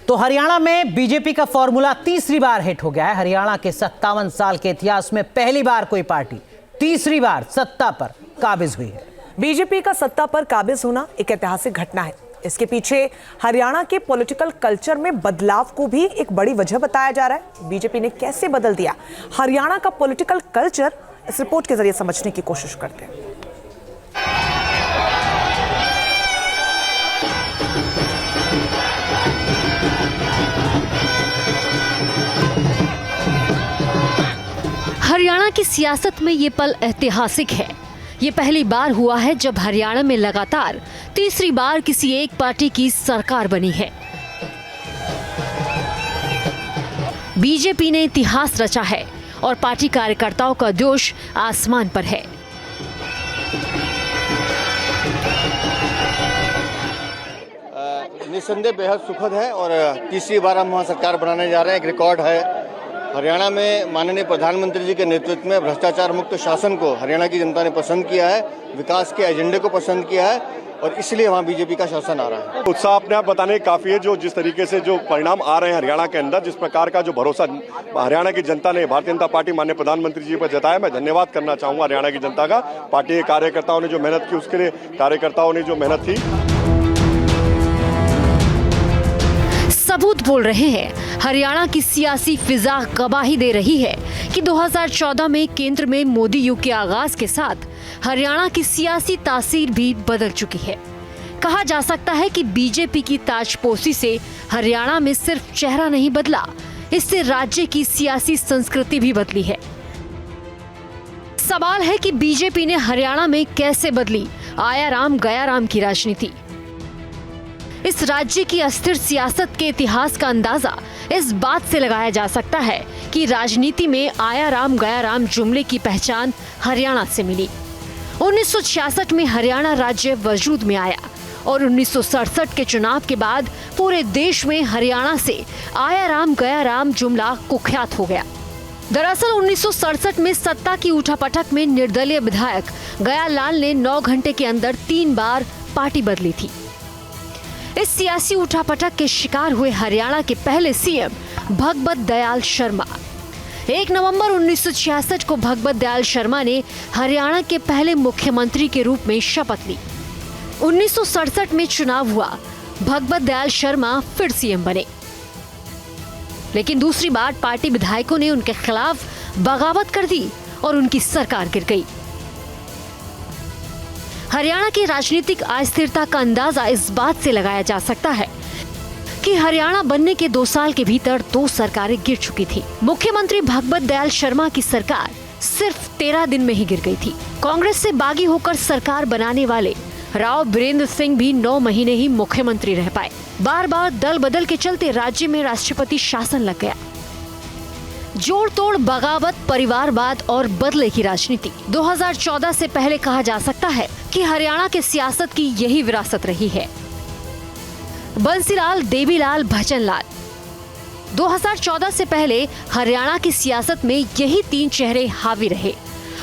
तो हरियाणा में बीजेपी का फॉर्मूला तीसरी बार हिट हो गया है। हरियाणा के 57 साल के इतिहास में पहली बार कोई पार्टी तीसरी बार सत्ता पर काबिज हुई है। बीजेपी का सत्ता पर काबिज होना एक ऐतिहासिक घटना है। इसके पीछे हरियाणा के पॉलिटिकल कल्चर में बदलाव को भी एक बड़ी वजह बताया जा रहा है। बीजेपी ने कैसे बदल दिया हरियाणा का पॉलिटिकल कल्चर, इस रिपोर्ट के जरिए समझने की कोशिश करते हैं। हरियाणा की सियासत में ये पल ऐतिहासिक है। ये पहली बार हुआ है जब हरियाणा में लगातार तीसरी बार किसी एक पार्टी की सरकार बनी है। बीजेपी ने इतिहास रचा है और पार्टी कार्यकर्ताओं का जोश आसमान पर है। निस्संदेह बेहद सुखद है और तीसरी बार हम वहाँ सरकार बनाने जा रहे हैं। एक रिकॉर्ड है। हरियाणा में माननीय प्रधानमंत्री जी के नेतृत्व में भ्रष्टाचार मुक्त शासन को हरियाणा की जनता ने पसंद किया है, विकास के एजेंडे को पसंद किया है और इसलिए वहाँ बीजेपी का शासन आ रहा है। उत्साह अपने आप बताने काफी है। जो जिस तरीके से जो परिणाम आ रहे हैं हरियाणा के अंदर, जिस प्रकार का जो भरोसा हरियाणा की जनता ने भारतीय जनता पार्टी माननीय प्रधानमंत्री जी पर जताया, मैं धन्यवाद करना चाहूंगा हरियाणा की जनता का। पार्टी के कार्यकर्ताओं ने जो मेहनत की, उसके लिए कार्यकर्ताओं ने जो मेहनत थी। सबूत बोल रहे हैं। हरियाणा की सियासी फिजा गवाही दे रही है कि 2014 में केंद्र में मोदी युग के आगाज के साथ हरियाणा की सियासी तासीर भी बदल चुकी है। कहा जा सकता है कि बीजेपी की ताजपोशी से हरियाणा में सिर्फ चेहरा नहीं बदला, इससे राज्य की सियासी संस्कृति भी बदली है। सवाल है कि बीजेपी ने हरियाणा में कैसे बदली आया राम गया राम की राजनीति। इस राज्य की अस्थिर सियासत के इतिहास का अंदाजा इस बात से लगाया जा सकता है कि राजनीति में आया राम गया राम जुमले की पहचान हरियाणा से मिली। 1966 में हरियाणा राज्य वजूद में आया और 1967 के चुनाव के बाद पूरे देश में हरियाणा से आया राम गया राम जुमला कुख्यात हो गया। दरअसल 1967 में सत्ता की उठापटक में निर्दलीय विधायक गया लाल ने 9 घंटे के अंदर 3 बार पार्टी बदली थी। इस सियासी उठापटक के शिकार हुए हरियाणा के पहले सीएम भगवत दयाल शर्मा। 1 नवंबर 1966 को भगवत दयाल शर्मा ने हरियाणा के पहले मुख्यमंत्री के रूप में शपथ ली। 1967 में चुनाव हुआ, भगवत दयाल शर्मा फिर सीएम बने, लेकिन दूसरी बार पार्टी विधायकों ने उनके खिलाफ बगावत कर दी और उनकी सरकार गिर गई। हरियाणा की राजनीतिक अस्थिरता का अंदाजा इस बात से लगाया जा सकता है कि हरियाणा बनने के 2 साल के भीतर 2 सरकारें गिर चुकी थी। मुख्यमंत्री भगवत दयाल शर्मा की सरकार सिर्फ 13 दिन में ही गिर गई थी। कांग्रेस से बागी होकर सरकार बनाने वाले राव बीरेंद्र सिंह भी 9 महीने ही मुख्यमंत्री रह पाए। बार बार दल बदल के चलते राज्य में राष्ट्रपति शासन लग गया। जोड़ तोड़, बगावत, परिवारवाद और बदले की राजनीति। 2014 से पहले कहा जा सकता है कि हरियाणा के सियासत की यही विरासत रही है। बंसीलाल, देवीलाल, भजनलाल। 2014 से पहले हरियाणा की सियासत में यही 3 चेहरे हावी रहे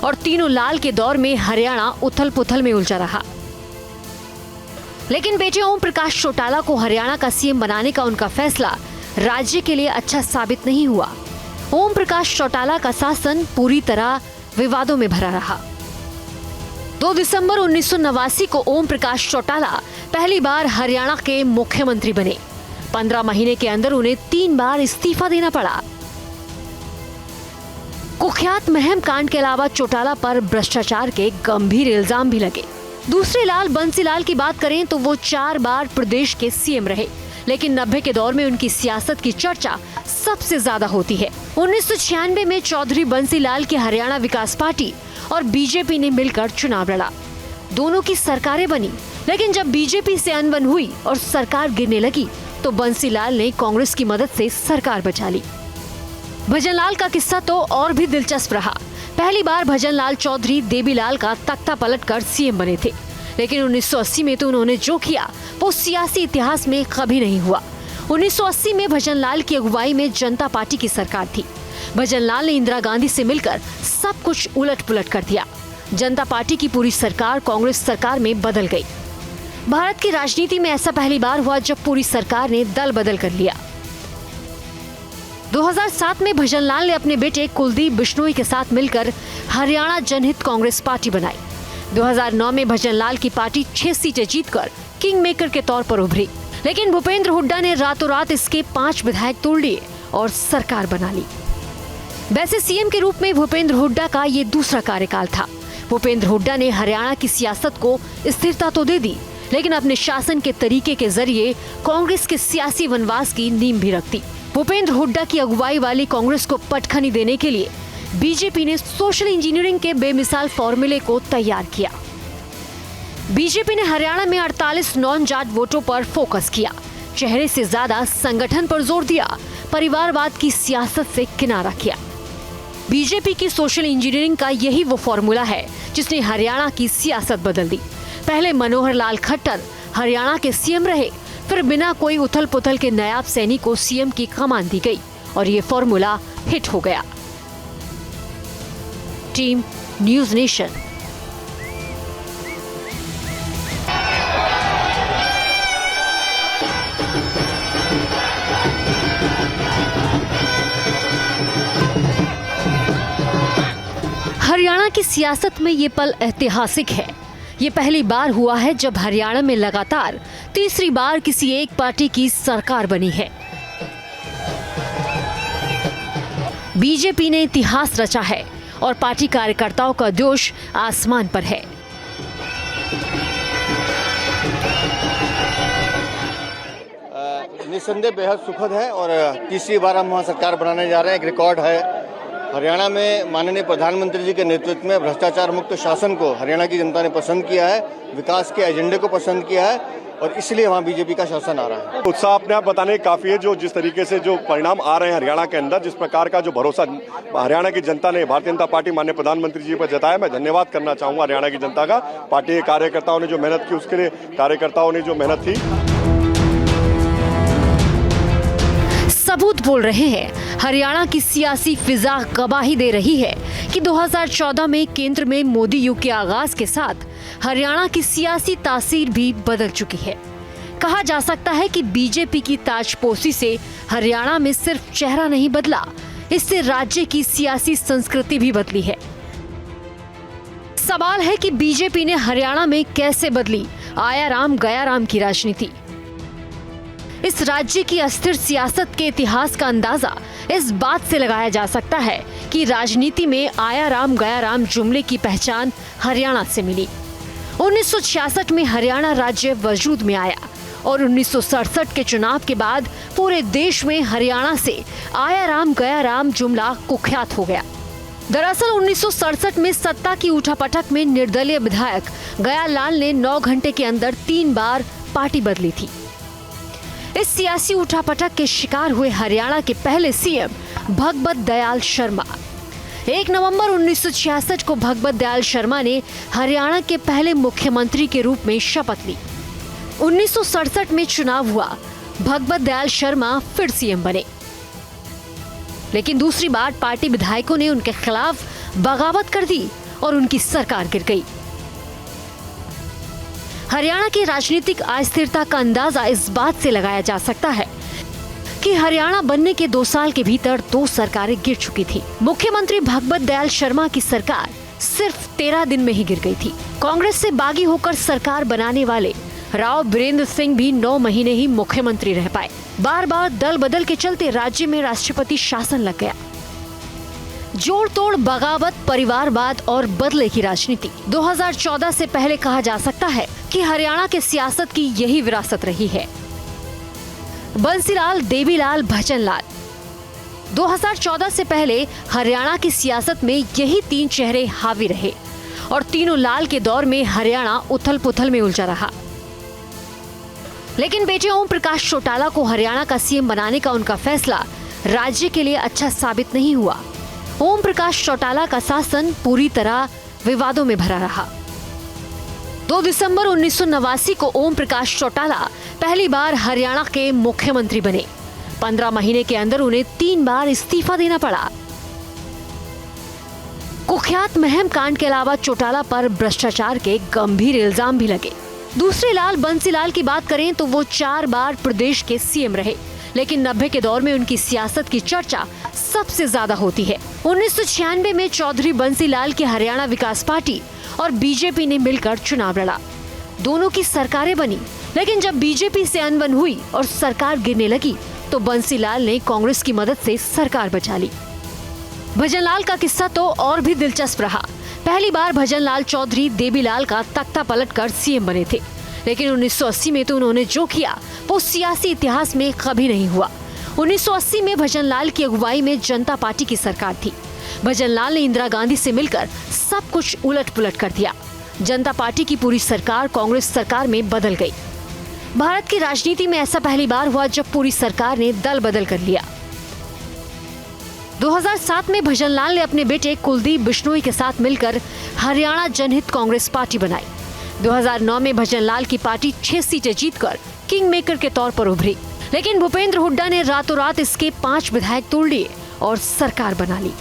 और तीनों लाल के दौर में हरियाणा उथल पुथल में उलझा रहा। लेकिन बेटे ओम प्रकाश चौटाला को हरियाणा का सीएम बनाने का उनका फैसला राज्य के लिए अच्छा साबित नहीं हुआ। ओम प्रकाश चौटाला का शासन पूरी तरह विवादों में भरा रहा। 2 दिसंबर 1989 को ओम प्रकाश चौटाला पहली बार हरियाणा के मुख्यमंत्री बने। 15 महीने के अंदर उन्हें 3 बार इस्तीफा देना पड़ा। कुख्यात महम कांड के अलावा चौटाला पर भ्रष्टाचार के गंभीर इल्जाम भी लगे। दूसरे लाल बंसीलाल की बात करें तो वो 4 बार प्रदेश के सीएम रहे, लेकिन 90 के दौर में उनकी सियासत की चर्चा सबसे ज्यादा होती है। 1996 में चौधरी बंसीलाल की हरियाणा विकास पार्टी और बीजेपी ने मिलकर चुनाव लड़ा। दोनों की सरकारें बनी, लेकिन जब बीजेपी से अनबन हुई और सरकार गिरने लगी तो बंसीलाल ने कांग्रेस की मदद से सरकार बचा ली। भजनलाल का किस्सा तो और भी दिलचस्प रहा। पहली बार भजनलाल चौधरी देवीलाल का तख्ता पलटकर सीएम बने थे, लेकिन 1980 में तो उन्होंने जो किया वो सियासी इतिहास में कभी नहीं हुआ। 1980 में भजनलाल की अगुवाई में जनता पार्टी की सरकार थी। भजनलाल ने इंदिरा गांधी से मिलकर सब कुछ उलट पुलट कर दिया। जनता पार्टी की पूरी सरकार कांग्रेस सरकार में बदल गई। भारत की राजनीति में ऐसा पहली बार हुआ जब पूरी सरकार ने दल बदल कर लिया। 2007 में भजनलाल ने अपने बेटे कुलदीप बिश्नोई के साथ मिलकर हरियाणा जनहित कांग्रेस पार्टी बनाई। 2009 में भजनलाल की पार्टी 6 सीटें जीतकर किंग मेकर के तौर पर उभरी, लेकिन भूपेंद्र हुड्डा ने रातों रात इसके 5 विधायक तोड़ लिए और सरकार बना ली। वैसे सीएम के रूप में भूपेंद्र हुड्डा का ये दूसरा कार्यकाल था। भूपेंद्र हुड्डा ने हरियाणा की सियासत को स्थिरता तो दे दी, लेकिन अपने शासन के तरीके के जरिए कांग्रेस के सियासी वनवास की नींव भी रख दी। भूपेंद्र हुड्डा की अगुवाई वाली कांग्रेस को पटखनी देने के लिए बीजेपी ने सोशल इंजीनियरिंग के बेमिसाल फॉर्मूले को तैयार किया। बीजेपी ने हरियाणा में 48 नॉन जाट वोटों पर फोकस किया, चेहरे से ज्यादा संगठन पर जोर दिया, परिवारवाद की सियासत से किनारा किया। बीजेपी की सोशल इंजीनियरिंग का यही वो फॉर्मूला है जिसने हरियाणा की सियासत बदल दी। पहले मनोहर लाल खट्टर हरियाणा के सीएम रहे, फिर बिना कोई उथल पुथल के नायब सैनी को सीएम की कमान दी गई और ये फॉर्मूला हिट हो गया। Team news nation. हरियाणा की सियासत में ये पल ऐतिहासिक है। ये पहली बार हुआ है जब हरियाणा में लगातार तीसरी बार किसी एक पार्टी की सरकार बनी है। बीजेपी ने इतिहास रचा है और पार्टी कार्यकर्ताओं का जोश आसमान पर है। निस्संदेह बेहद सुखद है और तीसरी बार हम वहाँ सरकार बनाने जा रहे हैं। एक रिकॉर्ड है। हरियाणा में माननीय प्रधानमंत्री जी के नेतृत्व में भ्रष्टाचार मुक्त शासन को हरियाणा की जनता ने पसंद किया है, विकास के एजेंडे को पसंद किया है और इसलिए वहाँ बीजेपी का शासन आ रहा है। उत्साह अपने आप बताने काफी है। जो जिस तरीके से जो परिणाम आ रहे हैं हरियाणा के अंदर, जिस प्रकार का जो भरोसा हरियाणा की जनता ने भारतीय जनता पार्टी माननीय प्रधानमंत्री जी पर जताया, मैं धन्यवाद करना चाहूंगा हरियाणा की जनता का। पार्टी के कार्यकर्ताओं ने जो मेहनत की, उसके लिए कार्यकर्ताओं ने जो मेहनत की। सबूत बोल रहे हैं। हरियाणा की सियासी फिजा गवाही दे रही है कि 2014 में केंद्र में मोदी युग के आगाज के साथ हरियाणा की सियासी तासीर भी बदल चुकी है। कहा जा सकता है कि बीजेपी की ताजपोशी से हरियाणा में सिर्फ चेहरा नहीं बदला, इससे राज्य की सियासी संस्कृति भी बदली है। सवाल है कि बीजेपी ने हरियाणा में कैसे बदली आया राम गया राम की राजनीति। इस राज्य की अस्थिर सियासत के इतिहास का अंदाजा इस बात से लगाया जा सकता है कि राजनीति में आया राम गया राम जुमले की पहचान हरियाणा से मिली। 1966 में हरियाणा राज्य वजूद में आया और 1967 के चुनाव के बाद पूरे देश में हरियाणा से आया राम गया राम जुमला कुख्यात हो गया। दरअसल 1967 में सत्ता की उठापटक में निर्दलीय विधायक गयालाल ने 9 घंटे के अंदर 3 बार पार्टी बदली थी। इस सियासी उठापटक के शिकार हुए हरियाणा के पहले सीएम भगवत दयाल शर्मा। 1 नवंबर 1966 को भगवत दयाल शर्मा ने हरियाणा के पहले मुख्यमंत्री के रूप में शपथ ली। 1967 में चुनाव हुआ, भगवत दयाल शर्मा फिर सीएम बने, लेकिन दूसरी बार पार्टी विधायकों ने उनके खिलाफ बगावत कर दी और उनकी सरकार गिर गई। हरियाणा की राजनीतिक अस्थिरता का अंदाजा इस बात से लगाया जा सकता है कि हरियाणा बनने के 2 साल के भीतर 2 सरकारें गिर चुकी थी। मुख्यमंत्री भगवत दयाल शर्मा की सरकार सिर्फ 13 दिन में ही गिर गई थी। कांग्रेस से बागी होकर सरकार बनाने वाले राव बीरेंद्र सिंह भी 9 महीने ही मुख्यमंत्री रह पाए। बार बार दल बदल के चलते राज्य में राष्ट्रपति शासन लग गया। जोड़ तोड़, बगावत, परिवारवाद और बदले की राजनीति। 2014 से पहले कहा जा सकता है कि हरियाणा के सियासत की यही विरासत रही है। बंसीलाल, देवीलाल, भजनलाल। 2014 से पहले हरियाणा की सियासत में यही 3 चेहरे हावी रहे और तीनों लाल के दौर में हरियाणा उथल पुथल में उलझा रहा। लेकिन बेटे ओम प्रकाश चौटाला को हरियाणा का सीएम बनाने का उनका फैसला राज्य के लिए अच्छा साबित नहीं हुआ। ओम प्रकाश चौटाला का शासन पूरी तरह विवादों में भरा रहा। 2 दिसंबर 1989 को ओम प्रकाश चौटाला पहली बार हरियाणा के मुख्यमंत्री बने। 15 महीने के अंदर उन्हें 3 बार इस्तीफा देना पड़ा। कुख्यात महम कांड के अलावा चौटाला पर भ्रष्टाचार के गंभीर इल्जाम भी लगे। दूसरे लाल बंसीलाल की बात करें तो वो 4 बार प्रदेश के सीएम रहे, लेकिन 90 के दौर में उनकी सियासत की चर्चा सबसे ज्यादा होती है। 1996 में चौधरी बंसीलाल की हरियाणा विकास पार्टी और बीजेपी ने मिलकर चुनाव लड़ा। दोनों की सरकारें बनी, लेकिन जब बीजेपी से अनबन हुई और सरकार गिरने लगी तो बंसीलाल ने कांग्रेस की मदद से सरकार बचा ली। भजनलाल का किस्सा तो और भी दिलचस्प रहा। पहली बार भजनलाल चौधरी देबीलाल का तख्ता पलटकर सीएम बने थे, लेकिन 1980 में तो उन्होंने जो किया वो सियासी इतिहास में कभी नहीं हुआ। 1980 में भजनलाल की अगुवाई में जनता पार्टी की सरकार थी। भजनलाल ने इंदिरा गांधी से मिलकर सब कुछ उलट पुलट कर दिया। जनता पार्टी की पूरी सरकार कांग्रेस सरकार में बदल गई। भारत की राजनीति में ऐसा पहली बार हुआ जब पूरी सरकार ने दल बदल कर लिया। 2007 में भजनलाल ने अपने बेटे कुलदीप बिश्नोई के साथ मिलकर हरियाणा जनहित कांग्रेस पार्टी बनाई। 2009 में भजनलाल की पार्टी 6 सीटें जीतकर किंग मेकर के तौर पर उभरी, लेकिन भूपेंद्र हुड्डा ने रातों रात इसके 5 विधायक तोड़ लिए और सरकार बना ली।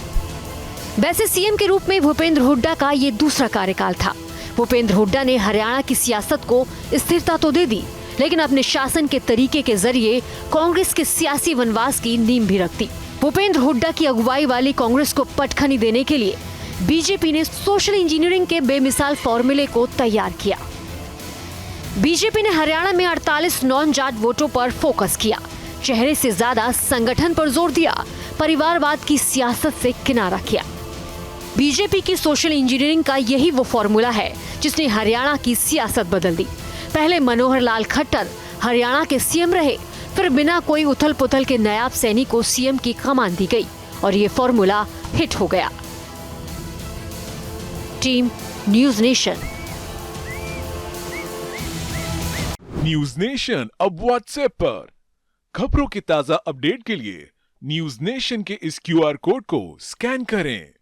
वैसे सीएम के रूप में भूपेंद्र हुड्डा का ये दूसरा कार्यकाल था। भूपेंद्र हुड्डा ने हरियाणा की सियासत को स्थिरता तो दे दी, लेकिन अपने शासन के तरीके के जरिए कांग्रेस के सियासी वनवास की नींव भी रख दी। भूपेंद्र हुड्डा की अगुवाई वाली कांग्रेस को पटखनी देने के लिए बीजेपी ने सोशल इंजीनियरिंग के बेमिसाल फॉर्मूले को तैयार किया। बीजेपी ने हरियाणा में 48 नॉन जाट वोटों पर फोकस किया, चेहरे से ज्यादा संगठन पर जोर दिया, परिवारवाद की सियासत से किनारा किया। बीजेपी की सोशल इंजीनियरिंग का यही वो फॉर्मूला है जिसने हरियाणा की सियासत बदल दी। पहले मनोहर लाल खट्टर हरियाणा के सीएम रहे, फिर बिना कोई उथल पुथल के नायब सैनी को सीएम की कमान दी गई और ये फॉर्मूला हिट हो गया। Team news nation. News nation अब व्हाट्सएप पर खबरों की ताजा अपडेट के लिए न्यूज़ नेशन के इस QR कोड को स्कैन करें।